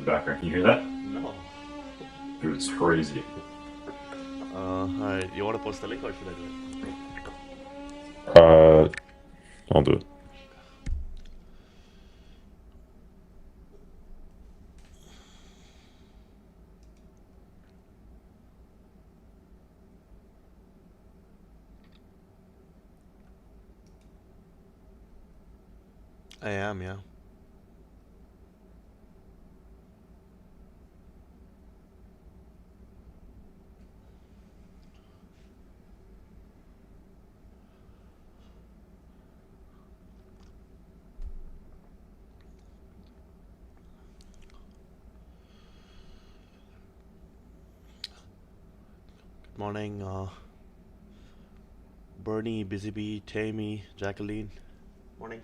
background. Can you hear that? No. Dude, it's crazy. Alright, you want to post the link or should I do I'll do it. it? I am, yeah. Good morning, Bernie, Busy Bee, Tammy, Jacqueline. Morning.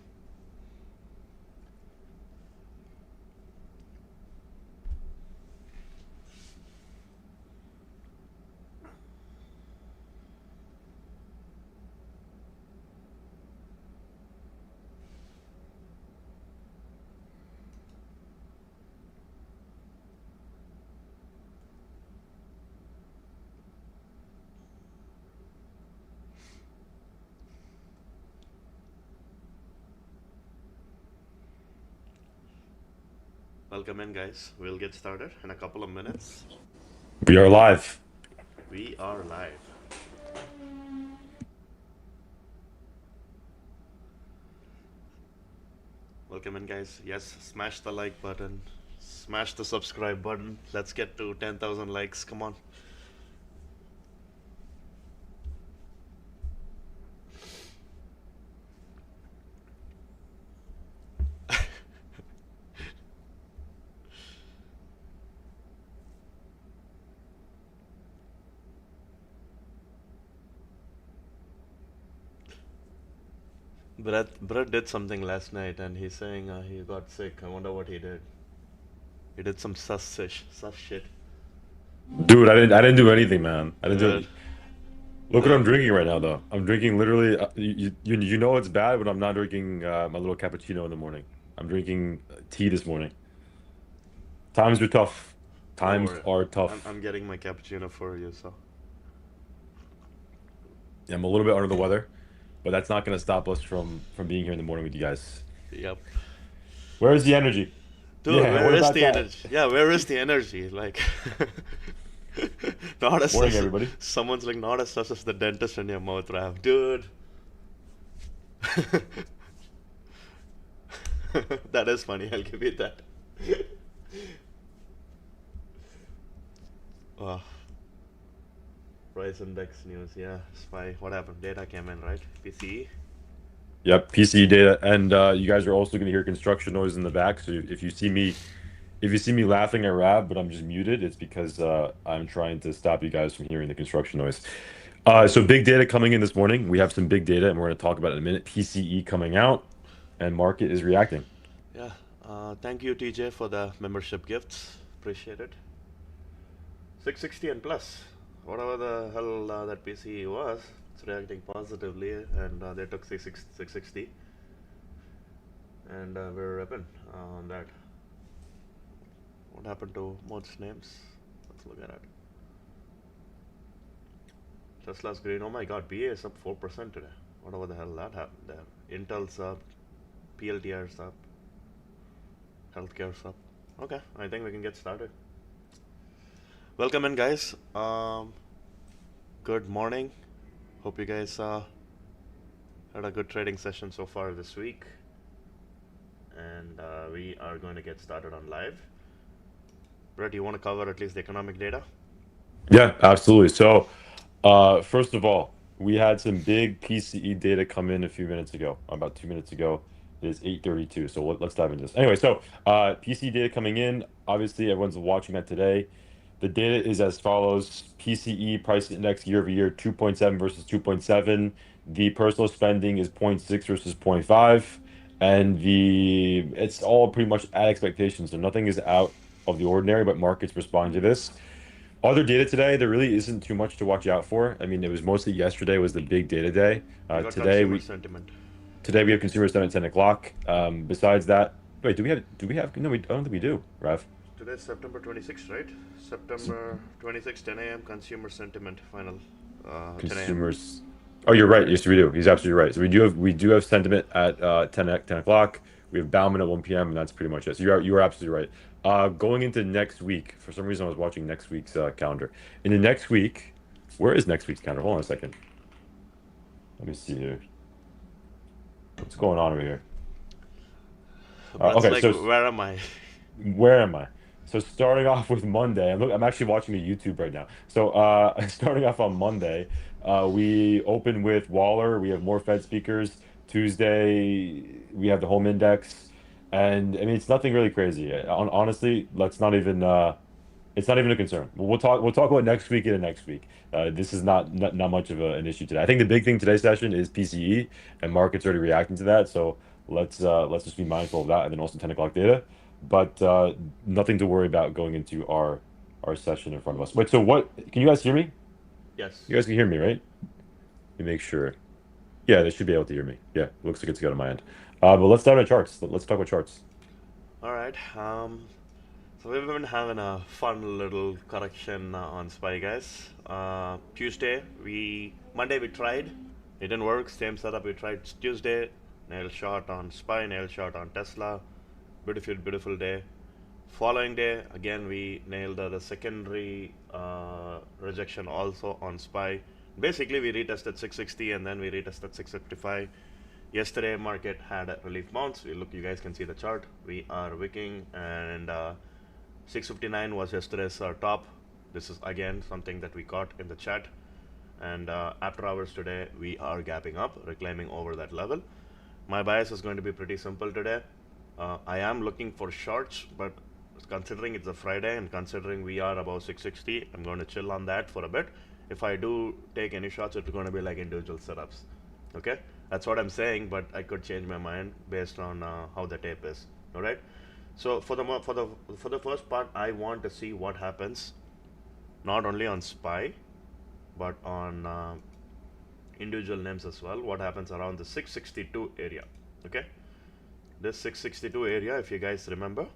Welcome in, guys. We'll get started in a couple of minutes. We are live. We are live. Welcome in, guys. Yes, smash the like button. Smash the subscribe button. Let's get to 10,000 likes. Come on. Brett did something last night and he's saying he got sick. I wonder what he did. He did some sus shit. Dude, I didn't do anything, man. I didn't do Dude, it. Look what I'm drinking right now, though. I'm drinking literally. You know it's bad when I'm not drinking my little cappuccino in the morning. I'm drinking tea this morning. Times are tough. don't Times worry. are I'm tough. getting my cappuccino for you, so. Yeah, I'm a little bit under the weather, but that's not going to stop us from being here in the morning with you guys. Yep. Where's the energy? Dude, Yeah, where what is about the that? energy? Yeah, where is the energy? Like, not as Morning, sus. everybody. Someone's like, not as sus as the dentist in your mouth, Rav. Dude. That is funny, I'll give you that. Oh, price index news, yeah. Spy. What happened? Data came in, right? PCE? Yep, PCE data, and you guys are also going to hear construction noise in the back. So if you see me laughing at Rab, but I'm just muted, it's because I'm trying to stop you guys from hearing the construction noise. So big data coming in this morning. We have some big data, and we're going to talk about it in a minute. PCE coming out, and market is reacting. Yeah. Thank you, TJ, for the membership gifts. Appreciate it. 660 and plus. Whatever the hell that PCE was, it's reacting positively, and they took 660. And we're ripping on that. What happened to most names? Let's look at it. Tesla's green. Oh my god, BA is up 4% today. Whatever the hell that happened there. Intel's up. PLTR's up. Healthcare's up. Okay, I think we can get started. Welcome in, guys. Good morning. Hope you guys had a good trading session so far this week. And we are going to get started on live. Brett, you want to cover at least the economic data? Yeah, absolutely. So, first of all, we had some big PCE data come in a few minutes ago, about 2 minutes ago. It is 8:32. So let's dive into this. Anyway, so PCE data coming in. Obviously, everyone's watching that today. The data is as follows: PCE price index year over year 2.7 versus 2.7. The personal spending is 0.6 versus 0.5, and it's all pretty much at expectations. So nothing is out of the ordinary, but markets respond to this. Other data today, there really isn't too much to watch out for. I mean, it was mostly yesterday was the big data day. We got Today consumer we sentiment. today we have consumer sentiment at 10 o'clock. Besides that, wait, do we have no? I don't think we do, Rav. Today's September 26th, right? September 26th, 10 a.m. Consumer sentiment final. 10 a.m. Consumers. Oh, you're right. Yes, we do. He's absolutely right. So we do have sentiment at 10 o'clock. We have Bauman at 1 p.m. and that's pretty much it. So you are absolutely right. Going into next week, for some reason I was watching next week's calendar. In the next week, where is next week's calendar? Hold on a second. Let me see here. What's going on over here? Brett's Okay, like, so where am I? where am I? So starting off with Monday, I'm actually watching a YouTube right now. So starting off on Monday, we open with Waller. We have more Fed speakers. Tuesday, we have the home index, and I mean it's nothing really crazy. Honestly, let's not even. It's not even a concern. We'll talk about next week in the next week. This is not much of an issue today. I think the big thing today's session is PCE, and markets already reacting to that. So let's just be mindful of that, and then also 10 o'clock data. But nothing to worry about going into our session in front of us. Wait, so what? Can you guys hear me? Yes. You guys can hear me, right? Let me make sure. Yeah, they should be able to hear me. Yeah, looks like it's good on my end. But let's start on charts. Let's talk about charts. All right. So we've been having a fun little correction on SPY, guys. Monday we tried. It didn't work. Same setup we tried Tuesday. Nail shot on SPY, nail shot on Tesla. Beautiful, beautiful day. Following day, again we nailed the secondary rejection also on SPY. Basically, we retested 660 and then we retested 655. Yesterday, market had a relief bounce. You guys can see the chart. We are wicking, and 659 was yesterday's top. This is again something that we caught in the chat. And after hours today, we are gapping up, reclaiming over that level. My bias is going to be pretty simple today. I am looking for shorts, but considering it's a Friday and considering we are above 660, I'm going to chill on that for a bit. If I do take any shots, it's going to be like individual setups. Okay, that's what I'm saying, but I could change my mind based on how the tape is. All right. So for the first part, I want to see what happens, not only on SPY, but on individual names as well. What happens around the 662 area? Okay. This 662 area, if you guys remember,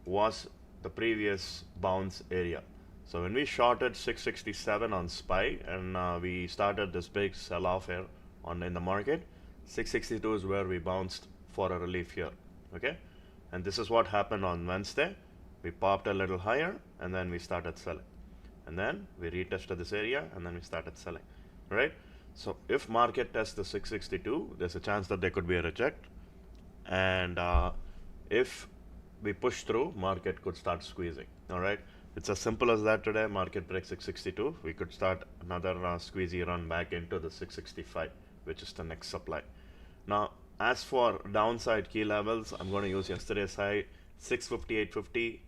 was the previous bounce area. So when we shorted 667 on SPY and we started this big sell-off here in the market, 662 is where we bounced for a relief here. Okay, and this is what happened on Wednesday. We popped a little higher and then we started selling, and then we retested this area and then we started selling. Right. So if market tests the 662, there's a chance that there could be a reject, and if we push through, market could start squeezing. All right, it's as simple as that today. Market breaks 662, we could start another squeezy run back into the 665, which is the next supply. Now, as for downside key levels, I'm going to use yesterday's high 658.50,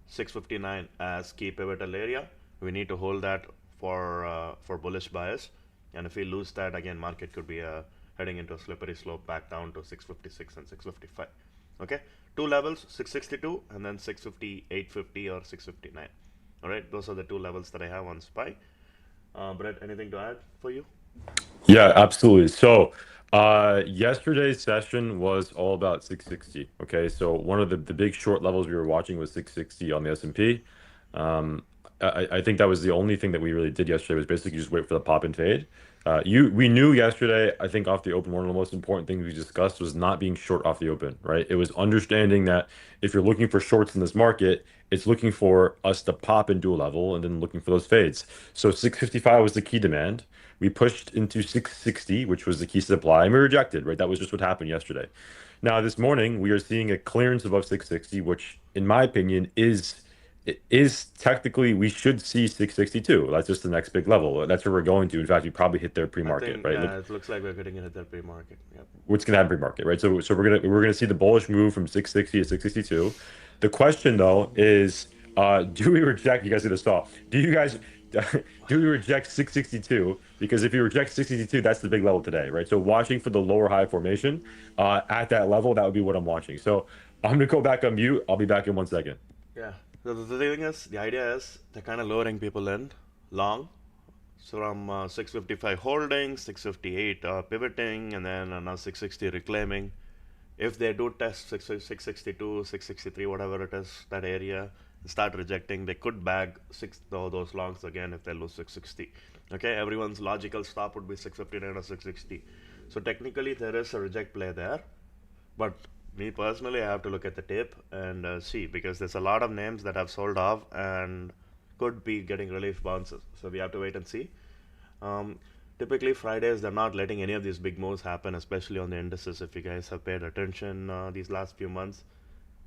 659 as key pivotal area. We need to hold that for bullish bias, and if we lose that, again, market could be heading into a slippery slope back down to 656 and 655. Okay, two levels, 662 and then 658.50 or 659. All right, those are the two levels that I have on SPY. Brett, anything to add for you? Yeah, absolutely. So, yesterday's session was all about 660. Okay, so one of the big short levels we were watching was 660 on the S&P. I think that was the only thing that we really did yesterday was basically just wait for the pop and fade. We knew yesterday, I think off the open, one of the most important things we discussed was not being short off the open, right? It was understanding that if you're looking for shorts in this market, it's looking for us to pop into a level and then looking for those fades. So 655 was the key demand. We pushed into 660, which was the key supply, and we rejected, right? That was just what happened yesterday. Now, this morning, we are seeing a clearance above 660, which, in my opinion, is technically we should see 662. That's just the next big level. That's where we're going to. In fact, we probably hit their I pre-market, think, right? yeah, it looks like we're getting it at that pre-market. Yep. What's gonna happen pre-market, right? So we're gonna see the bullish move from 660 to 662. The question though is, do we reject? You guys see the stall. Do you guys do we reject 662? Because if you reject 662, that's the big level today, right? So watching for the lower high formation at that level, that would be what I'm watching. So I'm gonna go back on mute. I'll be back in 1 second. Yeah. So the thing is, the idea is they're kind of lowering people in long. So from 655 holding, 658 pivoting, and then now 660 reclaiming. If they do test 662, 663, whatever it is, that area, start rejecting, they could bag those longs again if they lose 660. Okay, everyone's logical stop would be 659 or 660. So technically there is a reject play there, but me personally, I have to look at the tape and see, because there's a lot of names that have sold off and could be getting relief bounces. So we have to wait and see. Um, Typically Fridays they're not letting any of these big moves happen, especially on the indices. If you guys have paid attention these last few months,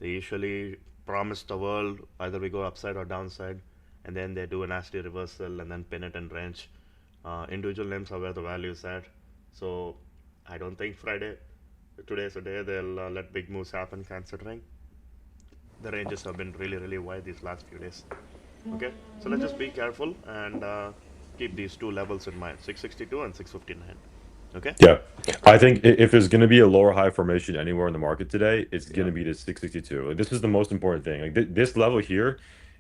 they usually promise the world either we go upside or downside, and then they do a nasty reversal and then pin it in range. Individual names are where the value is at. So I don't think today's a day they'll let big moves happen, considering the ranges have been really, really wide these last few days. Okay, so let's just be careful and keep these two levels in mind, 662 and 659. Okay? Yeah. I think if there's going to be a lower high formation anywhere in the market today, it's going Yeah, to be this 662. Like, this is the most important thing. Like this level here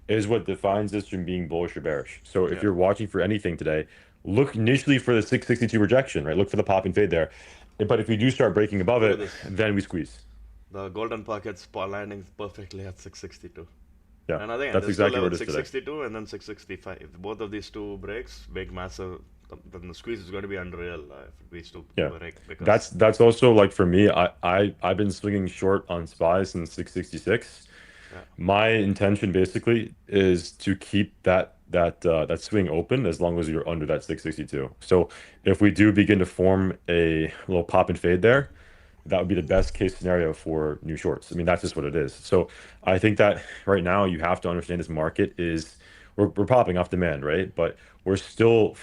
is what defines this from being bullish or bearish. So if yeah. you're watching for anything today, look initially for the 662 rejection, right? Look for the pop and fade there. But if we do start breaking above Look at it, this. then we squeeze. The golden pockets landing perfectly at 662. Yeah, And again, that's there's two exactly where it levels, is today. 662 and then 665. If both of these two breaks, big, massive, then the squeeze is going to be unreal if these two Yeah. break, because That's also like for me, I've been swinging short on SPY since 666. yeah, My intention basically is to keep that swing open as long as you're under that 662. So if we do begin to form a little pop and fade there, that would be the best case scenario for new shorts. I mean, that's just what it is. So I think that right now you have to understand this market is we're popping off demand, right? But we're still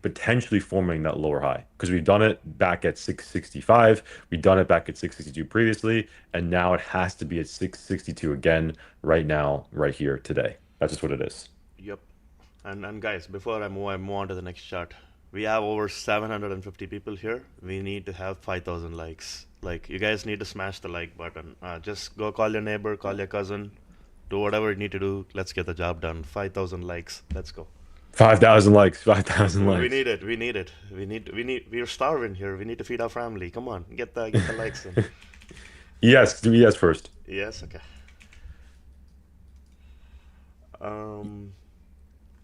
potentially forming that lower high because we've done it back at 665. We've done it back at 662 previously, and now it has to be at 662 again right now, right here today. That's just what it is. yep. And guys, before I move on to the next chart, we have over 750 people here. We need to have 5,000 likes. Like, you guys need to smash the like button. Just go call your neighbor, call your cousin, do whatever you need to do. Let's get the job done. 5,000 likes. Let's go. 5,000 likes, 5,000 We likes. need it. We need it. We're starving here. We need to feed our family. Come on, get the likes in. Yes, do yes first. Yes. Okay. Um,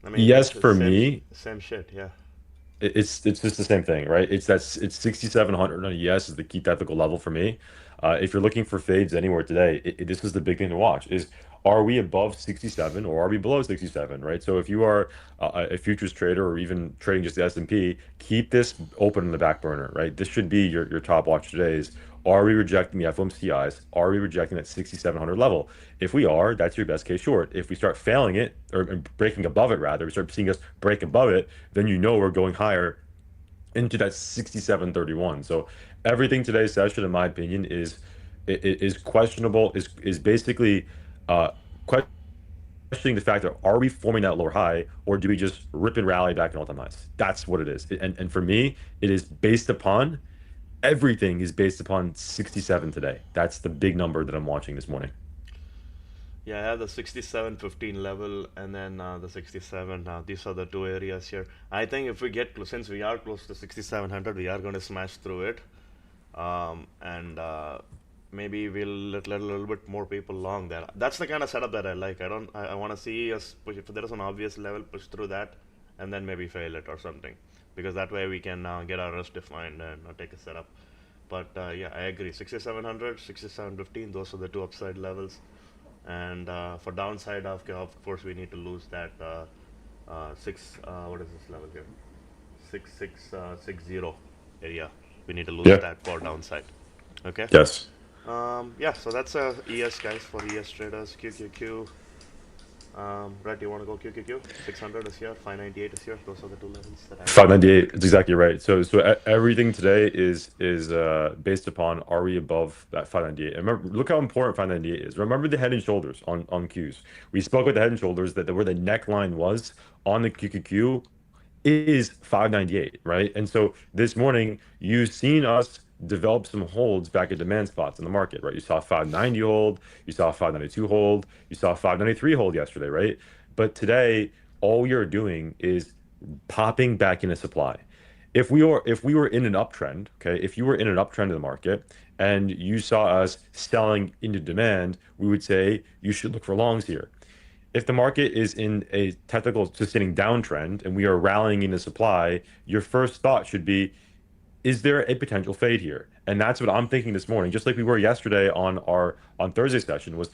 I mean, Yes it's the for me. same shit. Yeah. It's just the same thing, right? It's 6,700 on a yes is the key technical level for me. If you're looking for fades anywhere today, this is the big thing to watch: is are we above 67 or are we below 67, right? So if you are a futures trader or even trading just the S&P, keep this open in the back burner, right? This should be your top watch today: is are we rejecting the FOMCIs? Are we rejecting that 6,700 level? If we are, that's your best case short. If we start failing it or breaking above it, rather, we start seeing us break above it, then you know we're going higher into that 67.31. So everything today's session, in my opinion, is questionable. Is basically uh, questioning the fact that are we forming that lower high or do we just rip and rally back in all-time highs? That's what it is. And for me, it is based upon everything is based upon 67 today. That's the big number that I'm watching this morning. Yeah, I have the 67.15 level and then the 67. These are the two areas here. I think if we get close, since we are close to 6700, we are going to smash through it. And maybe we'll let a little bit more people long there. That's the kind of setup that I like. I want to see us push, if there is an obvious level, push through that and then maybe fail it or something. Because that way we can get our risk defined and take a setup. But yeah, I agree. 6700, 6715, those are the two upside levels. And for downside, of course, we need to lose that what is this level here? 6660 area. We need to lose Yeah. that for downside. Okay. Yes. Yeah. So that's ES guys for ES traders. QQQ. Brett, you want to go QQQ? 600 is here. 598 is here. Those are the two levels that I have. 598. It's exactly right. So everything today is based upon are we above that 598? And remember, look how important 598 is. Remember the head and shoulders on Qs. We spoke with the head and shoulders that where the neckline was on the QQQ is 598, right? And so this morning you've seen us develop some holds back at demand spots in the market, right? You saw 590 hold, you saw 592 hold, you saw 593 hold yesterday, right? But today, all you're doing is popping back into supply. If we were in an uptrend, okay, if you were in an uptrend in the market and you saw us selling into demand, we would say you should look for longs here. if the market is in a technical sustaining downtrend and we are rallying into supply, your first thought should be, is there a potential fade here? And that's what I'm thinking this morning, just like we were yesterday on our on Thursday's session, was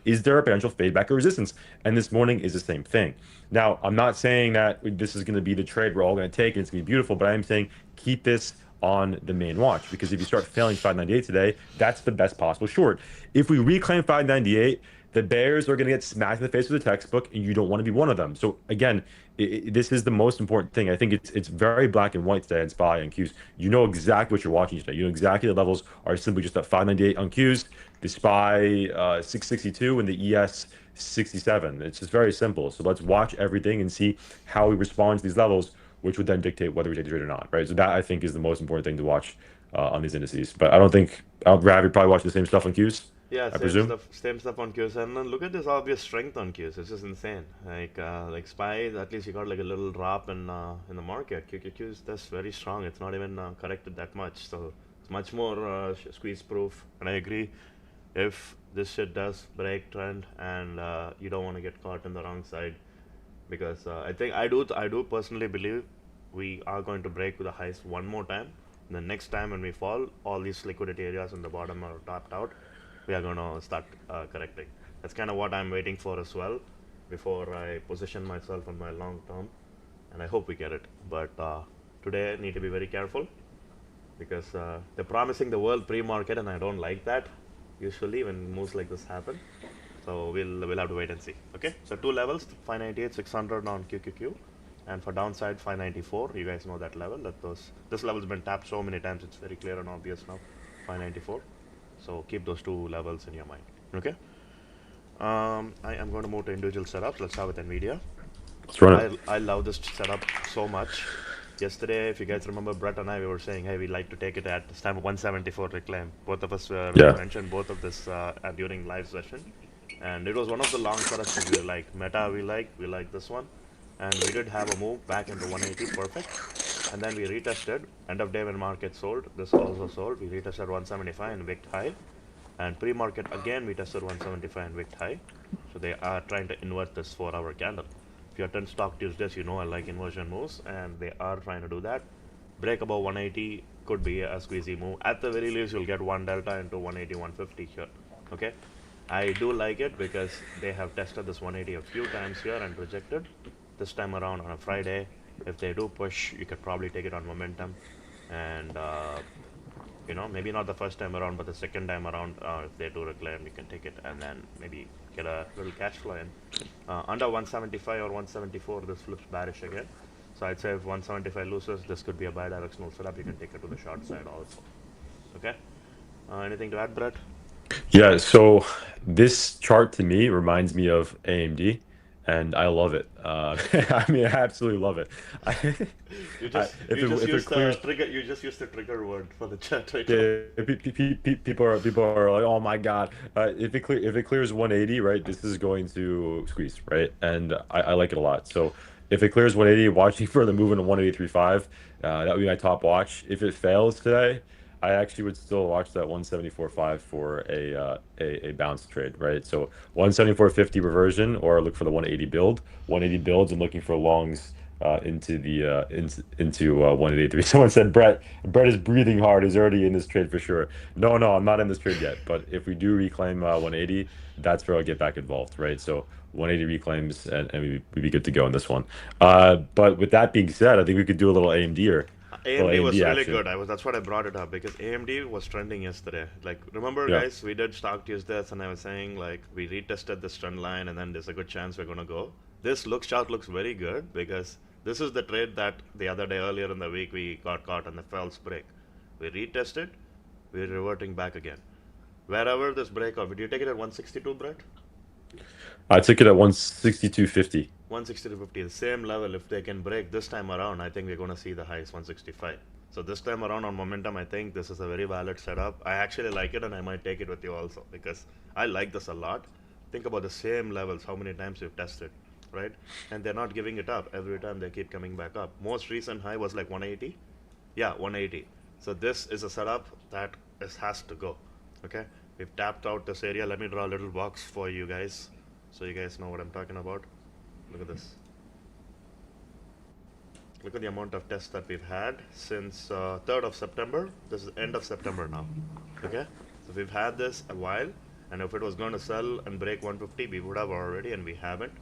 is there a potential fade back or resistance? And this morning is the same thing. Now, I'm not saying that this is going to be the trade we're all going to take and it's going to be beautiful, but I'm saying keep this on the main watch because if you start failing 598 today, that's the best possible short. If we reclaim 598, the bears are going to get smacked in the face with the textbook, and you don't want to be one of them. So again, this is the most important thing. I think it's very black and white today on SPY and Qs. You know exactly what you're watching today. You know exactly the levels are simply just at 598 on Qs, the SPY 662, and the ES 67. It's just very simple. So let's watch everything and see how we respond to these levels, which would then dictate whether we take the trade or not, right? So that I think is the most important thing to watch on these indices. But I don't think Rav, you probably watch the same stuff on Qs, Yeah, I presume. same stuff on Qs, and then look at this obvious strength on Qs. It's just insane. Like SPY, at least you got like a little drop in the market. QQQ is that's very strong. It's not even corrected that much, so it's much more squeeze proof. And I agree, if this shit does break trend, and you don't want to get caught in the wrong side, because I do personally believe we are going to break the highs one more time. The next time when we fall, all these liquidity areas on the bottom are tapped out. We are going to start correcting. That's kind of what I'm waiting for as well before I position myself on my long term, and I hope we get it. But today I need to be very careful because they're promising the world pre-market, and I don't like that usually when moves like this happen. So we'll have to wait and see. Okay, so two levels: 598, 600 on QQQ, and for downside 594. You guys know that level. This level's been tapped so many times. It's very clear and obvious now. 594. So keep those two levels in your mind. Okay. I am going to move to individual setups. Let's start with Nvidia. Let's run it. I love this setup so much. Yesterday, if you guys remember, Brett and I, we were saying, hey, we'd like to take it at this time 174 reclaim. Both of us Yeah. mentioned both of this during live session, and it was one of the long setups that we like. Meta, we like this one, and we did have a move back into 180, perfect. And then we retested. End of day when market sold, this also sold. We retested 175 and wicked high, and pre-market again we tested 175 and wicked high. So they are trying to invert this 4-hour candle. If you attend stock Tuesdays, you know I like inversion moves, and they are trying to do that. Break above 180 could be a squeezy move. At the very least, you'll get one delta into 180, 150 here. Okay, I do like it because they have tested this 180 a few times here and rejected. This time around on a Friday, if they do push, you could probably take it on momentum, and maybe not the first time around, but the second time around, if they do reclaim, you can take it and then maybe get a little cash flow in. Under 175 or 174, this flips bearish again. So I'd say if 175 loses, this could be a bi-directional setup. You can take it to the short side also. Okay. Anything to add, Brett? Yeah, so this chart to me reminds me of AMD, and I love it. I mean, I absolutely love it. You I, just if you it just if it used the clears, trigger. You just used the trigger word for the chat right now. yeah, people are like, oh my God. If it clears 180, right, this is going to squeeze, right? And I like it a lot. So if it clears 180, watching for the move into 183.5, that would be my top watch. If it fails today, I actually would still watch that 174.5 for a bounce trade, right? So 174.50 reversion, or look for the 180 build. 180 builds and looking for longs into 183. Someone said Brett is breathing hard. He's already in this trade for sure. No, I'm not in this trade yet. But if we do reclaim 180, that's where I'll get back involved, right? So 180 reclaims, and we'd be good to go on this one. But with that being said, I think we could do a little AMD or little AMD was AMD really action. good. That's what I brought it up because AMD was trending yesterday. Like, remember, Yeah. guys, we did stock Tuesdays, and I was saying like we retested this trend line, and then there's a good chance we're gonna go. This chart looks very good because this is the trade that the other day earlier in the week we got caught on the false break. We retested, we're reverting back again. Wherever this breakout, did you take it at 162, Brett? I took it at 162.50. 160 to 50, the same level. If they can break this time around, I think we're going to see the highs 165. So this time around on momentum, I think this is a very valid setup. I actually like it, and I might take it with you also because I like this a lot. Think about the same levels, how many times you've tested, right? And they're not giving it up. Every time they keep coming back up. Most recent high was like 180. Yeah, 180. So this is a setup that has to go. Okay, we've tapped out this area. Let me draw a little box for you guys so you guys know what I'm talking about. Look at this. Look at the amount of tests that we've had since 3rd of September. This is end of September now. Okay, so we've had this a while, and if it was going to sell and break 150, we would have already, and we haven't.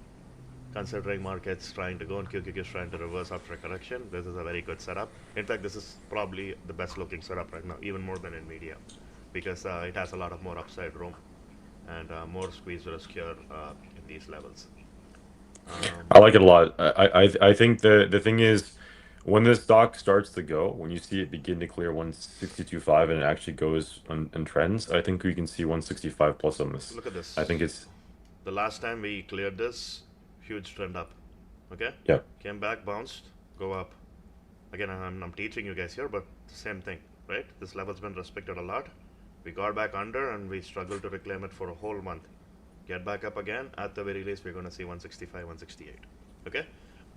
Considering markets trying to go and QQQ is trying to reverse after a correction, this is a very good setup. In fact, this is probably the best looking setup right now, even more than Nvidia, because it has a lot of more upside room and more squeeze risk here in these levels. I like it a lot. I think the thing is, when the stock starts to go, when you see it begin to clear 162.5 and it actually goes and trends, I think we can see 165 plus on this. Look at I this. think it's The last time we cleared this, huge trend up. Okay? yeah. Came back, bounced, go up. Again, I'm teaching you guys here, but same thing, right? This level's been respected a lot. We got back under and we struggled to reclaim it for a whole month. Get back up again. At the very least, we're going to see 165, 168. Okay?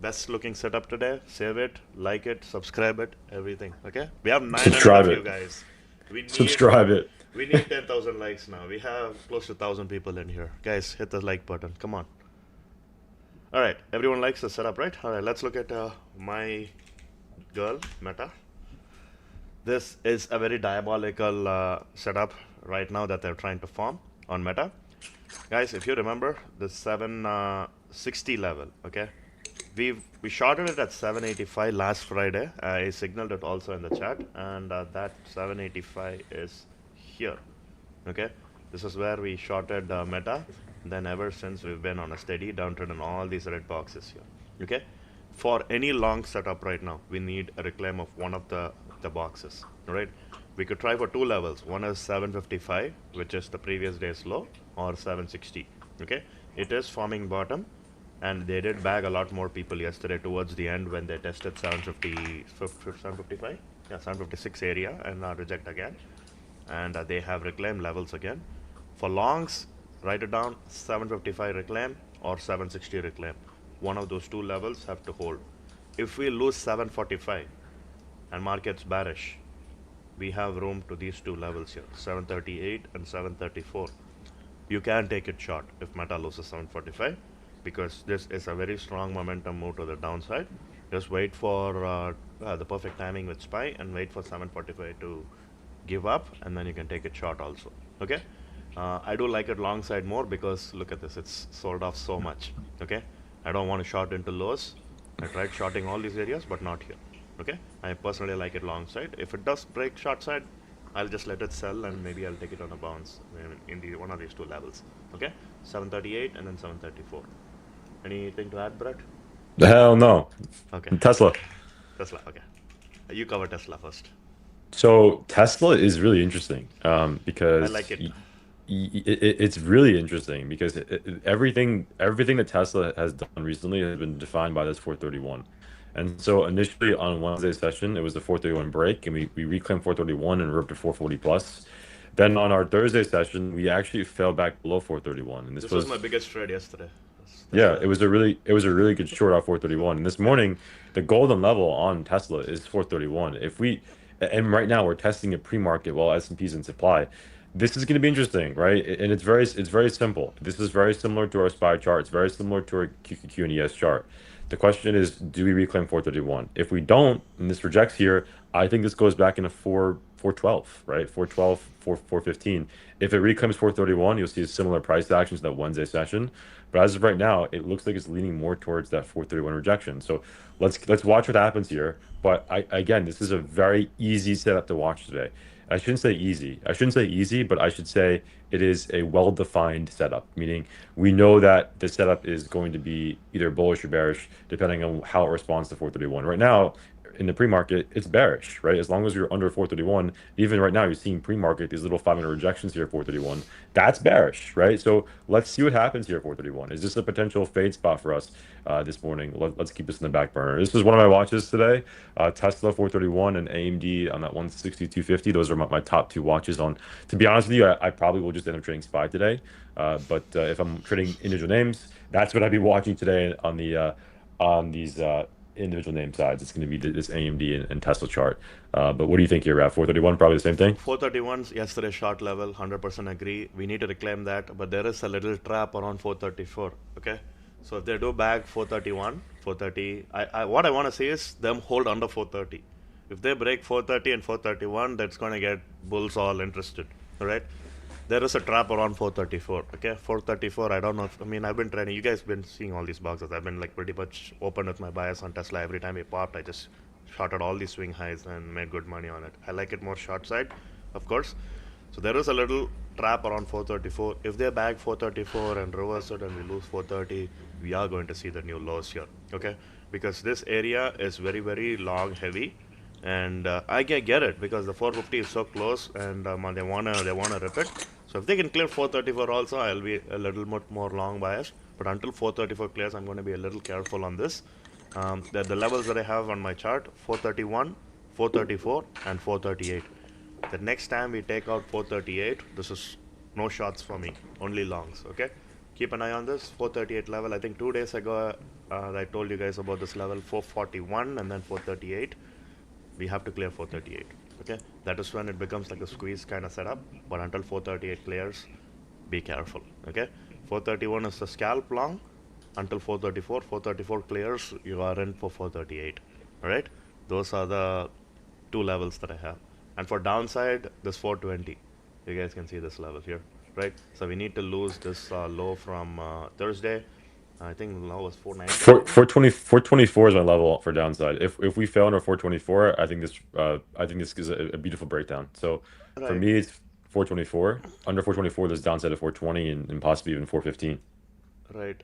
Best looking setup today. Save it, like it, subscribe it, everything. Okay? We have 900 Subscribe of you it. guys. We need Subscribe it. we need 10,000 likes now. We have close to 1,000 people in here. Guys, hit the like button. Come on. All right, everyone likes the setup, right? All right, let's look at my girl, Meta. This is a very diabolical setup right now that they're trying to form on Meta. Guys, if you remember the 760 level, okay? We shorted it at 785 last Friday. I signaled it also in the chat, and that 785 is here, okay? This is where we shorted Meta. Then ever since we've been on a steady downtrend in all these red boxes here, okay? For any long setup right now, we need a reclaim of one of the boxes, all right? We could try for two levels. One is 755, which is the previous day's low, or 760, okay? It is forming bottom, and they did bag a lot more people yesterday towards the end when they tested 755, yeah, 756 area, and reject again. And they have reclaim levels again. For longs, write it down, 755 reclaim or 760 reclaim. One of those two levels have to hold. If we lose 745 and market's bearish, we have room to these two levels here, 738 and 734. You can take it short if Meta loses 745, because this is a very strong momentum move to the downside. Just wait for the perfect timing with SPY and wait for 745 to give up, and then you can take it short also. Okay, I do like it long side more because look at this, it's sold off so much. Okay, I don't want to short into lows. I tried shorting all these areas, but not here. Okay, I personally like it long side. If it does break short side, I'll just let it sell and maybe I'll take it on a bounce in the one of these two levels. Okay, 738 and then 734. Anything to add, Brett? Hell no. Okay, Tesla. Tesla. Okay, you cover Tesla first. So Tesla is really interesting I because like it. it's really interesting because everything that Tesla has done recently has been defined by this 431. And so initially on Wednesday's session, it was the 431 break, and we reclaimed 431 and ripped to 440 plus. Then on our Thursday session, we actually fell back below 431, and this This was was my biggest trade yesterday. yeah, Tesla. it was a really good short off 431. And this morning, the golden level on Tesla is 431. If we and right now we're testing a pre-market while S&P's in supply. This is going to be interesting, right? And it's very simple. This is very similar to our SPY chart. It's very similar to our QQQ and ES chart. The question is, do we reclaim 431? If we don't, and this rejects here, I think this goes back into 412, right? 412, 415. If it reclaims 431, you'll see a similar price action to that Wednesday session. But as of right now, it looks like it's leaning more towards that 431 rejection. So let's watch what happens here. But again, this is a very easy setup to watch today. I shouldn't say easy. I shouldn't say easy, but I should say it is a well-defined setup, meaning we know that the setup is going to be either bullish or bearish, depending on how it responds to 431. Right now, in the pre-market, it's bearish, right? As long as you're under 431, even right now, you're seeing pre-market, these little 500 rejections here at 431. That's bearish, right? So let's see what happens here at 431. Is this a potential fade spot for us this morning? Let's keep this in the back burner. This is one of my watches today. Tesla 431 and AMD on that 162.50. Those are my top two watches on. To be honest with you, I probably will just end up trading SPY today. But if I'm trading individual names, that's what I'd be watching today on the on these individual name sides. It's going to be this AMD and Tesla chart. But what do you think here, Raf? 431, probably the same thing? 431's yesterday short level, 100% agree. We need to reclaim that, but there is a little trap around 434. Okay, so if they do back 431, 430, what I want to see is them hold under 430. If they break 430 and 431, that's going to get bulls all interested. All right. There is a trap around 434. Okay, 434. I don't know. I mean, I've been trading. You guys been seeing all these boxes. I've been like pretty much open with my bias on Tesla. Every time it popped, I just shorted all these swing highs and made good money on it. I like it more short side, of course. So there is a little trap around 434. If they bag 434 and reverse it and we lose 430, we are going to see the new lows here. Okay, because this area is very very long heavy, and I can get it because the 450 is so close, and they wanna rip it. So if they can clear 434 also, I'll be a little bit more long biased. But until 434 clears, I'm going to be a little careful on this. The levels that I have on my chart: 431, 434, and 438. The next time we take out 438, this is no shots for me, only longs. Okay, keep an eye on this 438 level. I think 2 days ago I told you guys about this level 441 and then 438. We have to clear 438. Okay, that is when it becomes like a squeeze kind of setup. But until 438 clears, be careful. Okay, 431 is the scalp long. Until 434, 434 clears, you are in for 438. All right, those are the two levels that I have. And for downside, this 420. You guys can see this level here, right? So we need to lose this low from Thursday. I think the low was 490. 424 is my level for downside. If we fail under 424, I think this is a beautiful breakdown. So for Right. me, it's 424. Under 424, there's downside of 420 and possibly even 415. Right.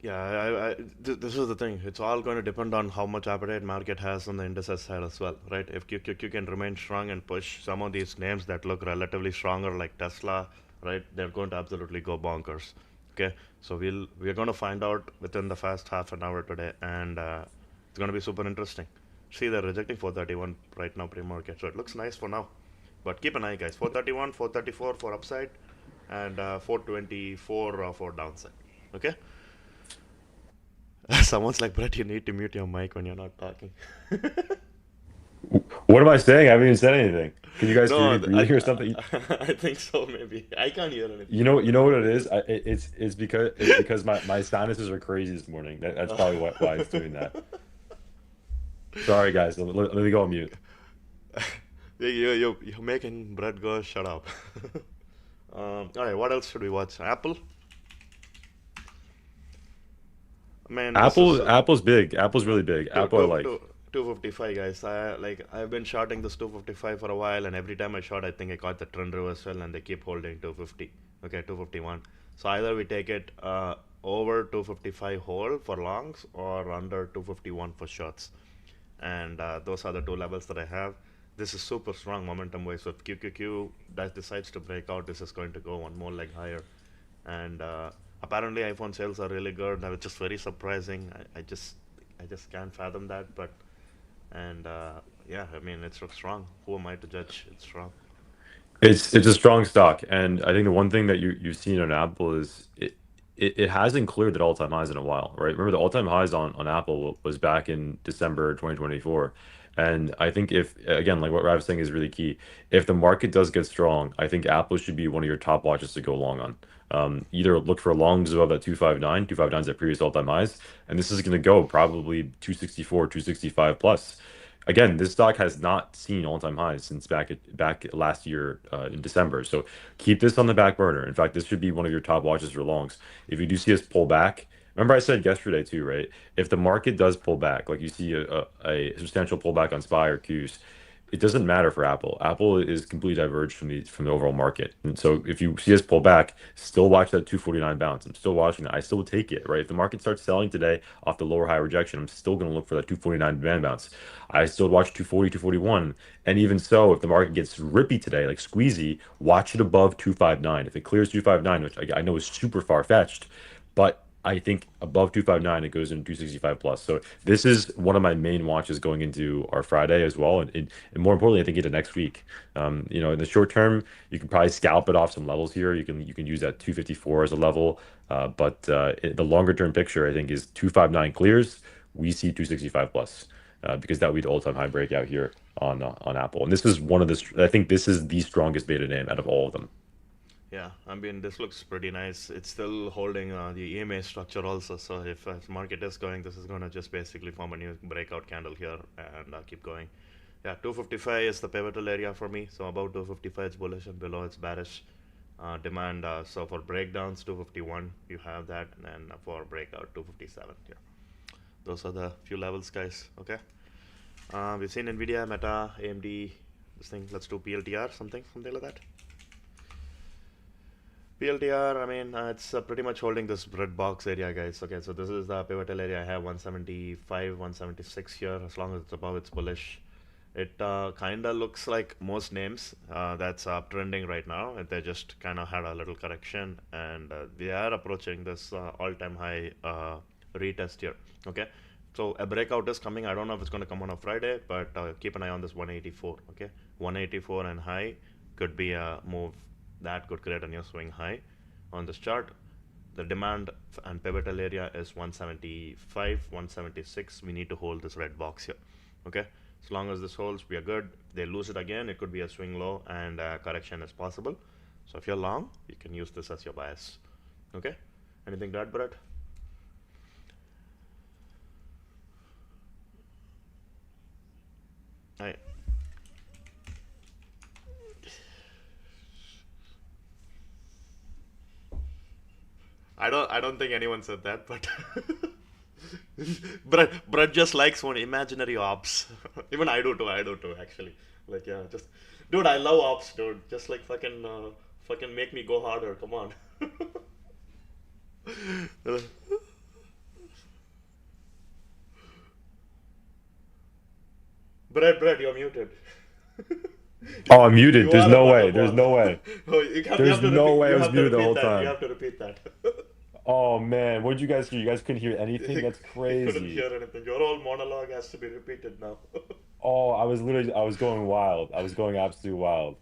Yeah, this is the thing. It's all going to depend on how much appetite market has on the indices side as well, right? If QQQ can remain strong and push some of these names that look relatively stronger, like Tesla, right? They're going to absolutely go bonkers. Okay, so we're going to find out within the first half an hour today, and it's going to be super interesting. See, they're rejecting 431 right now pre-market, so it looks nice for now. But keep an eye, guys. 431, 434 for upside, and 424 for downside. Okay? Someone's like, Brett, you need to mute your mic when you're not talking. What am I saying? I haven't even said anything. Can you guys hear No, me breathing or something? I think so, maybe. I can't hear anything. You know what it is? It's because my sinuses are crazy this morning. That's probably why it's doing that. Sorry, guys. Let me go on mute. You're making Brett go, shut up. All right, what else should we watch? Apple? Man, this is Apple's big. Apple's really big. two, Apple I two, like. two, 255, guys. I've been shorting this 255 for a while, and every time I short, I think I caught the trend reversal, and they keep holding 250. Okay, 251. So either we take it over 255 hold for longs or under 251 for shorts, and those are the two levels that I have. This is super strong momentum wise. So if QQQ that decides to break out, this is going to go one more leg higher, and apparently iPhone sales are really good. That was just very surprising. I just can't fathom that, but and yeah, I mean it's strong. Who am I to judge? It's strong. It's a strong stock, and I think the one thing that you've seen on Apple is it hasn't cleared the all-time highs in a while, right? Remember the all-time highs on Apple was back in December 2024. And I think if again, like what Rav was saying is really key. If the market does get strong, I think Apple should be one of your top watches to go long on. Either look for longs above that 259, 259 is at previous all-time highs, and this is going to go probably 264, 265 plus. Again, this stock has not seen all-time highs since back last year in December. So keep this on the back burner. In fact, this should be one of your top watches for longs. If you do see us pull back, remember I said yesterday too, right? If the market does pull back, like you see a substantial pullback on SPY or Qs, it doesn't matter for Apple. Apple is completely diverged from the overall market. And so if you see us pull back, still watch that 249 bounce. I'm still watching that. I still would take it, right? If the market starts selling today off the lower high rejection, I'm still going to look for that 249 demand bounce. I still watch 240, 241. And even so, if the market gets rippy today, like squeezy, watch it above 259. If it clears 259, which I know is super far-fetched, but I think above 259, it goes into 265 plus. So this is one of my main watches going into our Friday as well. And more importantly, I think into next week. In the short term, you can probably scalp it off some levels here. You can use that 254 as a level. But the longer term picture, I think, is 259 clears. we see 265 plus because that would be the all-time high breakout here on Apple. And this is one of the, I think this is the strongest beta name out of all of them. Yeah, I mean, this looks pretty nice. It's still holding the EMA structure also. So if market is going, this is going to just basically form a new breakout candle here and keep going. Yeah, 255 is the pivotal area for me. So above 255 it's bullish and below it's bearish. Demand, so for breakdowns 251 you have that, and then for breakout 257 here. Those are the few levels, guys. Okay. We've seen Nvidia, Meta, AMD, this thing. Let's do PLTR, something like that. PLTR, I mean, it's pretty much holding this red box area, guys. Okay, so this is the pivotal area. I have 175, 176 here. As long as it's above, it's bullish. It kind of looks like most names that's trending right now. They just kind of had a little correction, and they are approaching this all-time high retest here. Okay, so a breakout is coming. I don't know if it's going to come on a Friday, but keep an eye on this 184. Okay, 184 and high could be a move that could create a new swing high on this chart. The demand and pivotal area is 175, 176. We need to hold this red box here. Okay, as long as this holds, we are good. If they lose it again, it could be a swing low, and correction is possible. So if you're long, you can use this as your bias. Okay, anything to add, Brett? I don't think anyone said that, but Brett just likes one imaginary ops. Even I do too. I do too, actually. Like, yeah, just dude, I love ops, dude. Just like fucking make me go harder. Come on. Brett, you're muted. Oh, I'm muted. You There's are a no way. There's butterball. no way. Oh, you There's have to no repeat. way I You was have to muted the repeat whole that. You time. have to repeat that. Oh man, what did you guys hear? You guys couldn't hear anything? You That's couldn't crazy. hear anything. Your whole monologue has to be repeated now. Oh, I was going wild. I was going absolute wild.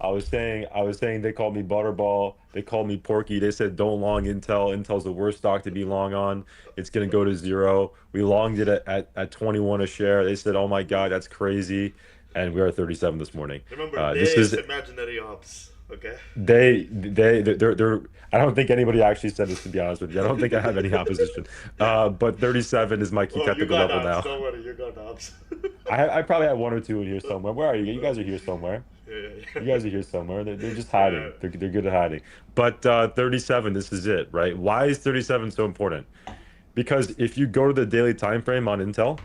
I was saying they called me Butterball. They called me Porky. They said don't long Intel. Intel's the worst stock to be long on. It's gonna go to zero. We longed it at 21 a share. They said, oh my God, that's crazy. And we are at 37 this morning. Remember, This they is is imaginary ops. Okay. they're I don't think anybody actually said this, to be honest with you. I don't think I have any opposition. But 37 is my key Oh, you technical got level ops. now. Don't worry, you got ops. I probably have one or two in here somewhere. Where are you? You guys are here somewhere. Yeah, You guys are here somewhere. They're just yeah. hiding. They're good at hiding. But 37, this is it, right? Why is 37 so important? Because if you go to the daily time frame on Intel,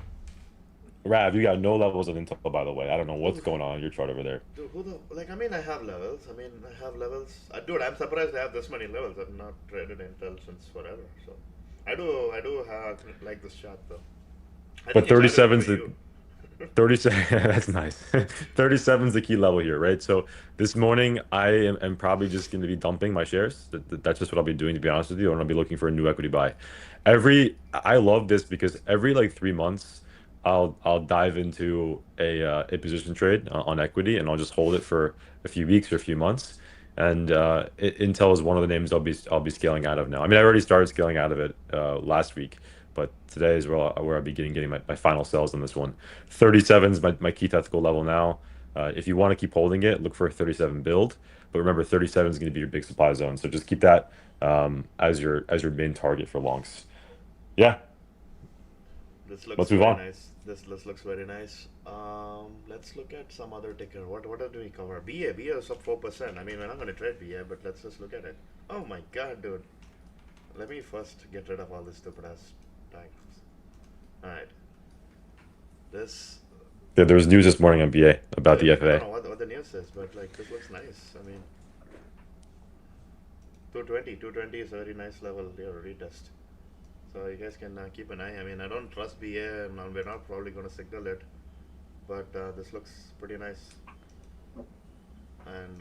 Rav, you got no levels of Intel, by the way. I don't know what's Who, going on in your chart over there. dude, who the like? I mean, I have levels. I have levels. Dude, I'm surprised I have this many levels. I've not traded Intel since forever. So, I do have like this chart though. I But think it's either me or 37's the you. 37, that's nice. 37 is the key level here, right? So this morning, am probably just going to be dumping my shares. That's just what I'll be doing, to be honest with you. And I'll be looking for a new equity buy. I love this because every like 3 months, I'll dive into a position trade on equity, and I'll just hold it for a few weeks or a few months. And Intel is one of the names I'll be scaling out of now. I mean, I already started scaling out of it last week, but today is where I'll be getting my final sells on this one. 37 is my key technical level now. If you want to keep holding it, look for a 37 build. But remember, 37 is going to be your big supply zone. So just keep that as your main target for longs. Yeah, This looks let's move very on. nice. This looks very nice. Let's look at some other ticker. What do we cover? BA is up 4%. I mean, we're not going to trade BA, but let's just look at it. Oh my God, dude. Let me first get rid of all this stupid ass tags. All right. This. There was news this morning on BA about the I don't FAA. know what the news says, but like this looks nice. I mean, 220 is a very nice level here, retest. So you guys can keep an eye. I mean, I don't trust BA, and we're not probably going to signal it, but this looks pretty nice. And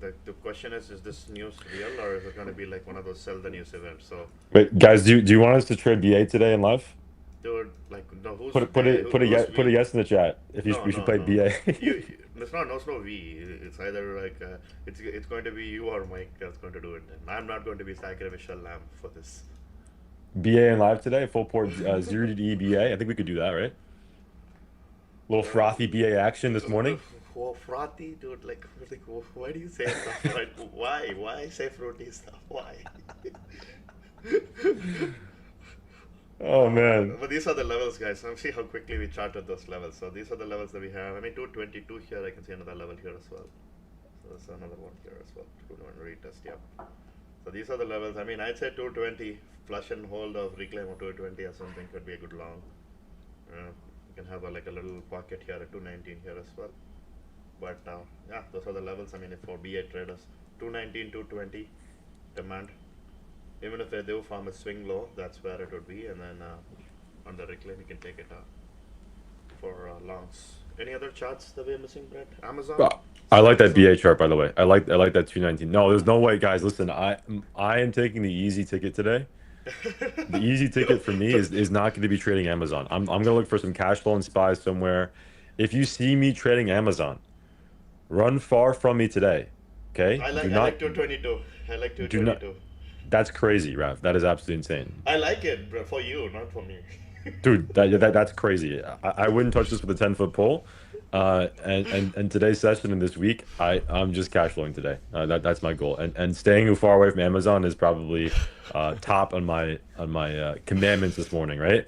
the question is this news real, or is it going to be like one of those sell the news events? So, Wait, guys, do you want us to trade BA today in live? dude, like, no, who's Put it put hey, it put a who's put a we? yes in the chat if No, we should no, play no. BA. It's not no, it's no we. It's either like it's going to be you or Mike that's going to do it. And I'm not going to be sacrificial lamb for this. BA in live today, full port 0 to EBA. I think we could do that, right? Little frothy BA action this morning. Frothy, dude. Like, why do you say stuff? Right? Why? Why say fruity stuff? Why? Oh man. But these are the levels, guys. Now see how quickly we charted those levels. So these are the levels that we have. I mean, 222 here. I can see another level here as well. So there's another one here as well. 220 retest. Yeah. So these are the levels. I mean, I'd say 220 flush and hold of reclaim of 220 or something could be a good long. You can have like a little pocket here at 219 here as well. But yeah, those are the levels. I mean, if for BA traders, 219, 220 demand. Even if they do form a swing low, that's where it would be. And then on the reclaim, you can take it for longs. Any other charts that we're missing, Brett? Amazon? Well, I like that Amazon? BA chart, by the way. I like that 219. No, there's no way, guys. Listen, I am taking the easy ticket today. The easy ticket for me is not going to be trading Amazon. I'm gonna look for some cash flow and spies somewhere. If you see me trading Amazon, run far from me today. Okay? I like 222. I like Do not. 222. That's crazy, Rav. That is absolutely insane. I like it, bro, for you, not for me. Dude, that's crazy. I wouldn't touch this with a 10-foot pole. And today's session in this week, I'm just cash flowing today. That's my goal. And staying far away from Amazon is probably top on my commandments this morning, right?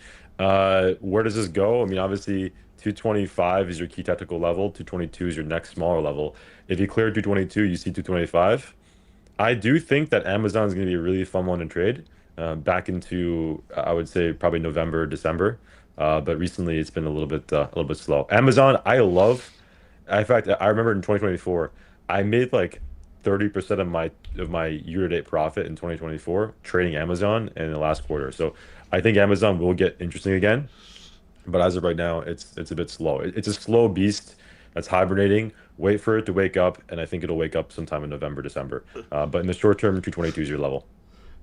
Where does this go? I mean, obviously 225 is your key technical level, 222 is your next smaller level. If you clear 222, you see 225. I do think that Amazon is going to be a really fun one to trade back into, I would say, probably November, December. But recently, it's been a little bit slow. Amazon, I love. In fact, I remember in 2024, I made like 30% of my year-to-date profit in 2024 trading Amazon in the last quarter. So I think Amazon will get interesting again. But as of right now, it's a bit slow. It's a slow beast that's hibernating. Wait for it to wake up, and I think it'll wake up sometime in November, December. But in the short term, 222 is your level.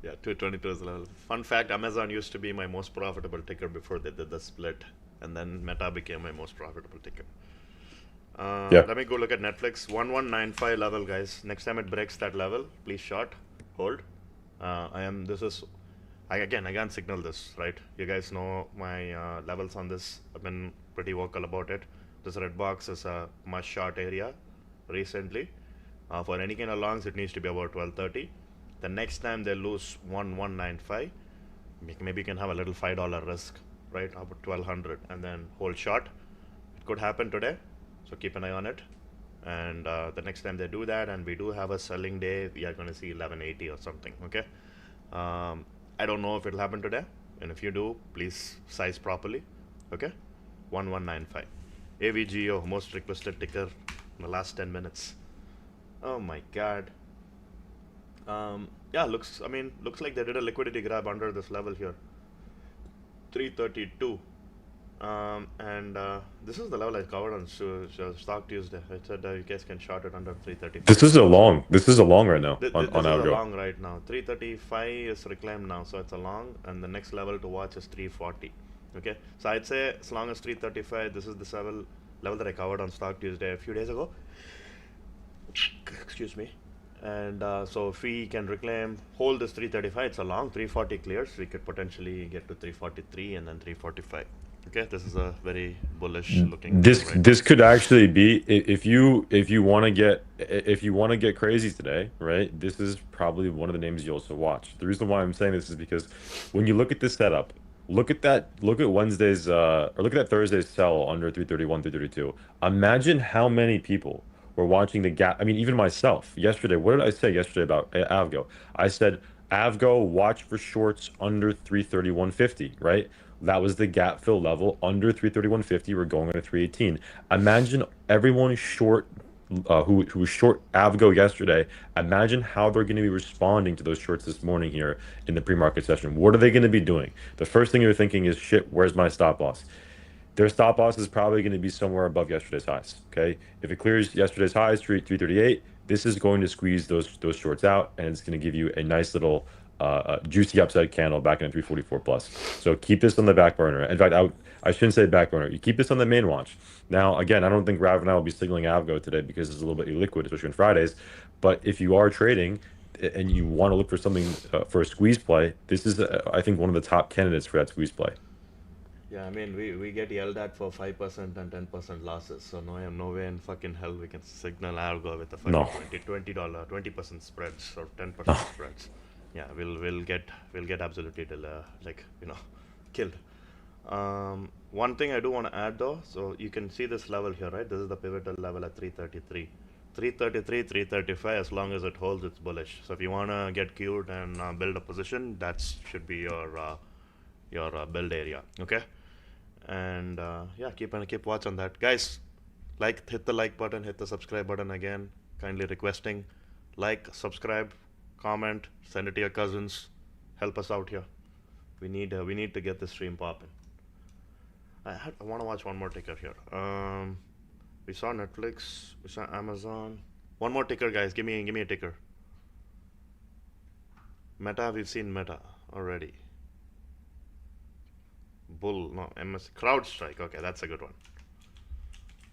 Yeah, 222 is the level. Fun fact, Amazon used to be my most profitable ticker before they did the split. And then Meta became my most profitable ticker. Yeah. Let me go look at Netflix. 1195 level, guys. Next time it breaks that level, please short, hold. I can't signal this, right? You guys know my levels on this. I've been pretty vocal about it. This red box is a much short area recently. For any kind of longs, it needs to be about 1230. The next time they lose 1195, maybe you can have a little $5 risk, right? About 1200 and then hold short. It could happen today, so keep an eye on it. And the next time they do that and we do have a selling day, we are going to see 1180 or something, okay? I don't know if it'll happen today, and if you do, please size properly, okay? 1195. AVGO, most requested ticker in the last 10 minutes. Oh my god. Yeah, looks like they did a liquidity grab under this level here. 332. And this is the level I covered on Stock Tuesday. I said you guys can short it under 335. This is a long. This is a long right now on This is a AVGO. long right now. 335 is reclaimed now, so it's a long, and the next level to watch is 340. Okay, so I'd say as long as 335, this is the level that I covered on Stock Tuesday a few days ago. Excuse me. And so if we can hold this 335, it's a long. 340 clears, we could potentially get to 343 and then 345. Okay, this is a very bullish looking This right this could actually be if you want to get crazy today, right? This is probably one of the names you also watch. The reason why I'm saying this is because when you look at this setup, look at Wednesday's or look at that Thursday's sell under 331, 332. Imagine how many people were watching the gap. I mean, even myself yesterday. What did I say yesterday about AVGO? I said AVGO watch for shorts under 331.50, right? That was the gap fill level under 331.50. We're going into 318. Imagine everyone short who was short AVGO yesterday. Imagine how they're going to be responding to those shorts this morning here in the pre-market session. What are they going to be doing? The first thing you're thinking is, shit, where's my stop loss? Their stop loss is probably going to be somewhere above yesterday's highs. Okay, if it clears yesterday's highs, 338, this is going to squeeze those shorts out, and it's going to give you a nice little juicy upside candle back in 344 plus. So keep this on the back burner. In fact, I shouldn't say back burner. You keep this on the main watch. Now, again, I don't think Rav and I will be signaling AVGO today because it's a little bit illiquid, especially on Fridays. But if you are trading, and you want to look for something for a squeeze play, this is I think one of the top candidates for that squeeze play. Yeah, I mean, we get yelled at for 5% and 10% losses, so no way in fucking hell we can signal AVGO with a fucking No, $20 20% spreads or no. 10% spreads. Yeah, we'll get absolutely like killed. One thing I do want to add though, so you can see this level here, right? This is the pivotal level at 333. 333, 335, as long as it holds, it's bullish. So if you want to get queued and build a position, that should be your build area, okay? And yeah, keep watch on that, guys. Hit the like button, hit the subscribe button again. Kindly requesting, like, subscribe, comment, send it to your cousins. Help us out here. We need to get this stream popping. I want to watch one more ticker here. We saw Netflix, we saw Amazon. One more ticker, guys. Give me a ticker. Meta, we've seen Meta already. Bull, no, MS CrowdStrike. Okay, that's a good one.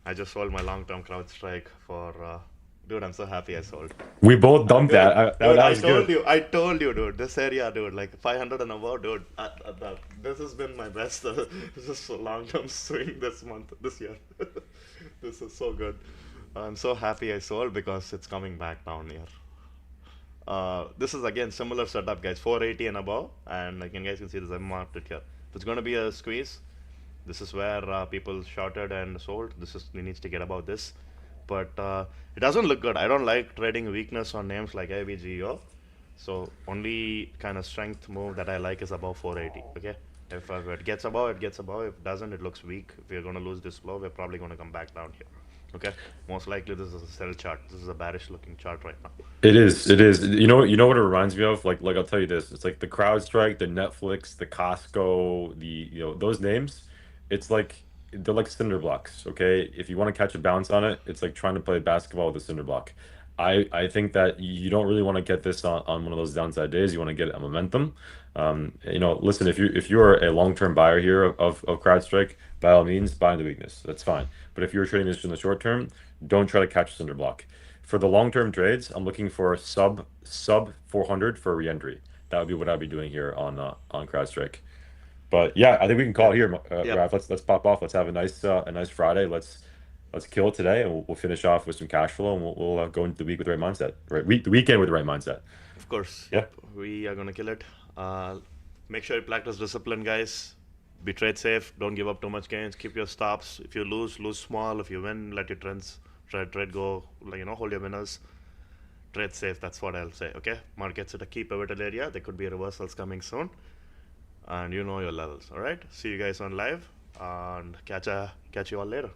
I just sold my long-term CrowdStrike for. Dude, I'm so happy I sold. We both dumped Dude, that. dude, That I was told good. you, I told you, dude. This area, dude, like 500 and above, dude. This has been my best. This is so long-term swing this month, this year. This is so good. I'm so happy I sold because it's coming back down here. This is again similar setup, guys. 480 and above, and like you guys can see this. I marked it here. If it's going to be a squeeze, this is where people shorted and sold. This is needs to get above this, but it doesn't look good. I don't like trading weakness on names like AVGO. So only kind of strength move that I like is above 480. Okay, if it gets above, it gets above. If it doesn't, it looks weak. If we're going to lose this low, we're probably going to come back down here. Okay, most likely this is a sell chart. This is a bearish looking chart right now. It is. It is. You know what it reminds me of? Like I'll tell you this. It's like the CrowdStrike, the Netflix, the Costco, those names. It's like they're like cinder blocks. Okay. If you want to catch a bounce on it, it's like trying to play basketball with a cinder block. I think that you don't really want to get this on one of those downside days. You want to get a momentum. Listen, if you're a long-term buyer here of CrowdStrike, by all means, buy the weakness. That's fine. But if you're trading this in the short term, don't try to catch a cinder block. For the long-term trades, I'm looking for sub 400 for re-entry. That would be what I'd be doing here on CrowdStrike. But yeah, I think we can call Yeah. it here, Yep. Raf. Let's pop off. Let's have a nice Friday. Let's kill it today, and we'll finish off with some cash flow, and we'll go into the week with the right mindset. The weekend with the right mindset. Of course. Yeah. Yep. We are gonna kill it. Make sure you practice discipline, guys. Be trade safe. Don't give up too much gains. Keep your stops. If you lose, lose small. If you win, let your trade go. Hold your winners. Trade safe. That's what I'll say. Okay. Markets at a key pivotal area. There could be reversals coming soon, and you know your levels. All right. See you guys on live, and catch you all later.